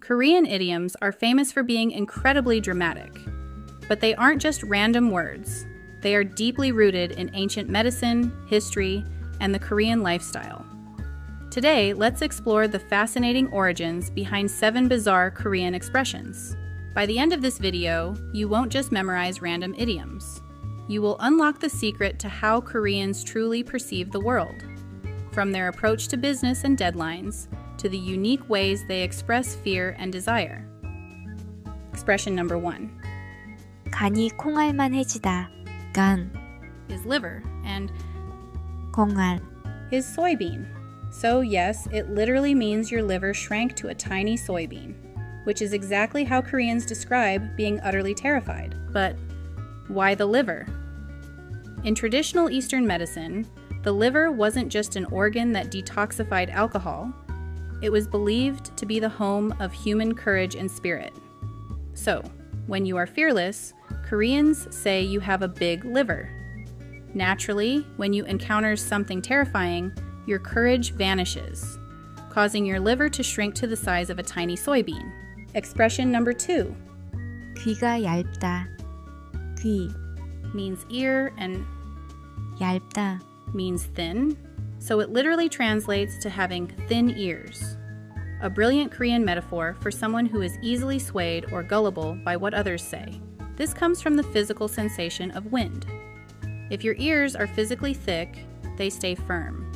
Korean idioms are famous for being incredibly dramatic. But they aren't just random words. They are deeply rooted in ancient medicine, history, and the Korean lifestyle. Today, let's explore the fascinating origins behind 7 bizarre Korean expressions. By the end of this video, you won't just memorize random idioms. You will unlock the secret to how Koreans truly perceive the world, from their approach to business and deadlines, to the unique ways they express fear and desire. Expression number 1. 간이 콩알만해지다. 간 Is liver, and 콩알 is soybean. So yes, it literally means your liver shrank to a tiny soybean, which is exactly how Koreans describe being utterly terrified. But why the liver? In traditional Eastern medicine, the liver wasn't just an organ that detoxified alcohol. It was believed to be the home of human courage and spirit. So, when you are fearless, Koreans say you have a big liver. Naturally, when you encounter something terrifying, your courage vanishes, causing your liver to shrink to the size of a tiny soybean. Expression number 2. 귀가 얇다. 귀 Means ear, and 얇다. means thin, so it literally translates to having thin ears. A brilliant Korean metaphor for someone who is easily swayed or gullible by what others say. This comes from the physical sensation of wind. If your ears are physically thick, they stay firm.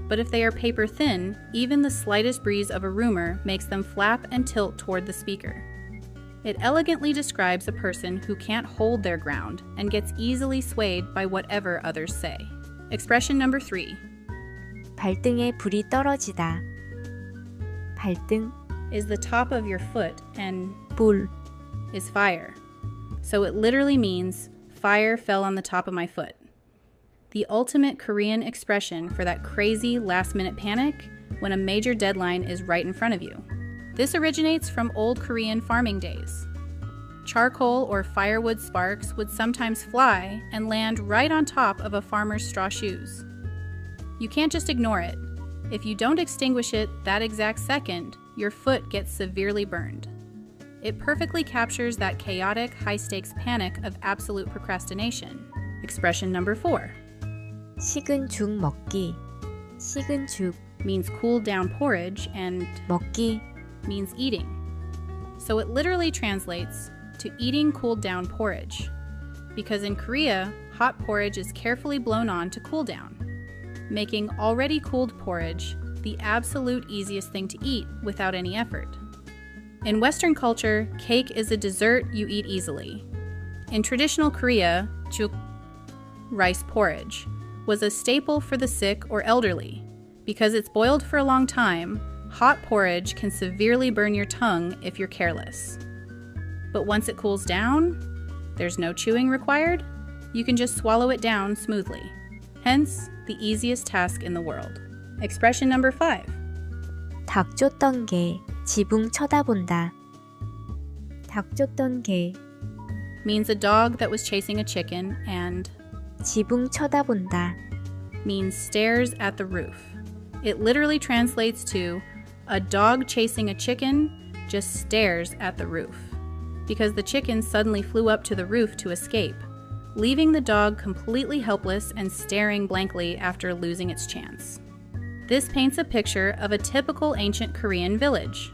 But if they are paper thin, even the slightest breeze of a rumor makes them flap and tilt toward the speaker. It elegantly describes a person who can't hold their ground and gets easily swayed by whatever others say. Expression number 3. 발등에 불이 떨어지다. 발등 Is the top of your foot, and 불 is fire. So it literally means fire fell on the top of my foot. The ultimate Korean expression for that crazy last-minute panic when a major deadline is right in front of you. This originates from old Korean farming days. Charcoal or firewood sparks would sometimes fly and land right on top of a farmer's straw shoes. You can't just ignore it. If you don't extinguish it that exact second, your foot gets severely burned. It perfectly captures that chaotic, high-stakes panic of absolute procrastination. Expression number 4. 식은 죽 먹기. 식은 죽 Means cooled down porridge, and 먹기 means eating. So it literally translates to eating cooled down porridge. Because in Korea, hot porridge is carefully blown on to cool down, making already cooled porridge the absolute easiest thing to eat without any effort. In Western culture, cake is a dessert you eat easily. In traditional Korea, juk, rice porridge, was a staple for the sick or elderly. Because it's boiled for a long time, hot porridge can severely burn your tongue if you're careless. But once it cools down, there's no chewing required. You can just swallow it down smoothly. Hence, the easiest task in the world. Expression number 5. 닭 쫓던 개 지붕 쳐다본다. 닭 쫓던 개 Means a dog that was chasing a chicken, and 지붕 쳐다본다. means stares at the roof. It literally translates to a dog chasing a chicken just stares at the roof, because the chicken suddenly flew up to the roof to escape, leaving the dog completely helpless and staring blankly after losing its chance. This paints a picture of a typical ancient Korean village.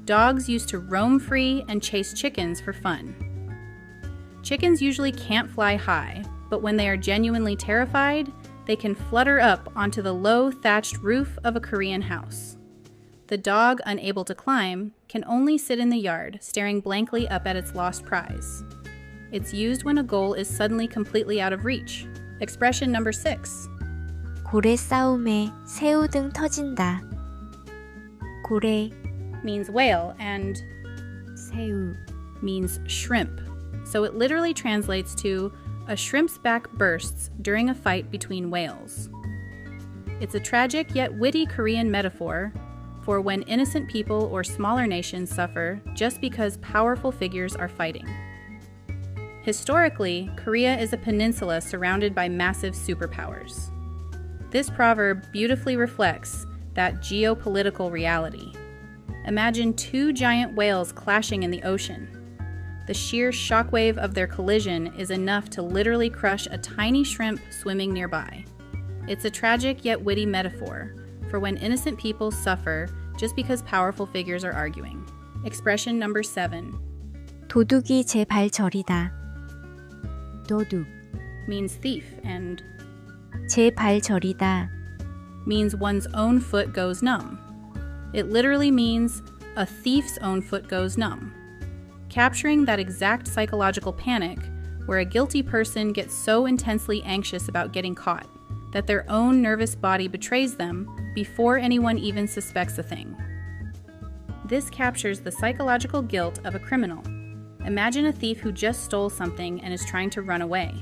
Dogs used to roam free and chase chickens for fun. Chickens usually can't fly high, but when they are genuinely terrified, they can flutter up onto the low thatched roof of a Korean house. The dog, unable to climb, can only sit in the yard, staring blankly up at its lost prize. It's used when a goal is suddenly completely out of reach. Expression number 6. 고래 싸움에 새우등 터진다. 고래 Means whale, and 새우 means shrimp. So it literally translates to a shrimp's back bursts during a fight between whales. It's a tragic yet witty Korean metaphor for when innocent people or smaller nations suffer just because powerful figures are fighting. Historically, Korea is a peninsula surrounded by massive superpowers. This proverb beautifully reflects that geopolitical reality. Imagine two giant whales clashing in the ocean. The sheer shockwave of their collision is enough to literally crush a tiny shrimp swimming nearby. It's a tragic yet witty metaphor for when innocent people suffer just because powerful figures are arguing. Expression number 7. 도둑이 제 발 저리다. 도둑. Means thief, and 제 발 저리다. means one's own foot goes numb. It literally means a thief's own foot goes numb, capturing that exact psychological panic where a guilty person gets so intensely anxious about getting caught that their own nervous body betrays them before anyone even suspects a thing. This captures the psychological guilt of a criminal. Imagine a thief who just stole something and is trying to run away.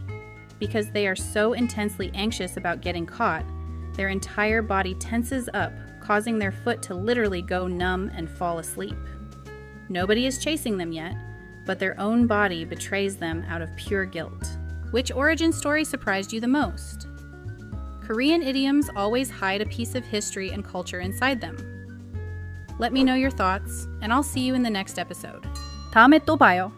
Because they are so intensely anxious about getting caught, their entire body tenses up, causing their foot to literally go numb and fall asleep. Nobody is chasing them yet, but their own body betrays them out of pure guilt. Which origin story surprised you the most? Korean idioms always hide a piece of history and culture inside them. Let me know your thoughts, and I'll see you in the next episode. 다음에 또 봐요.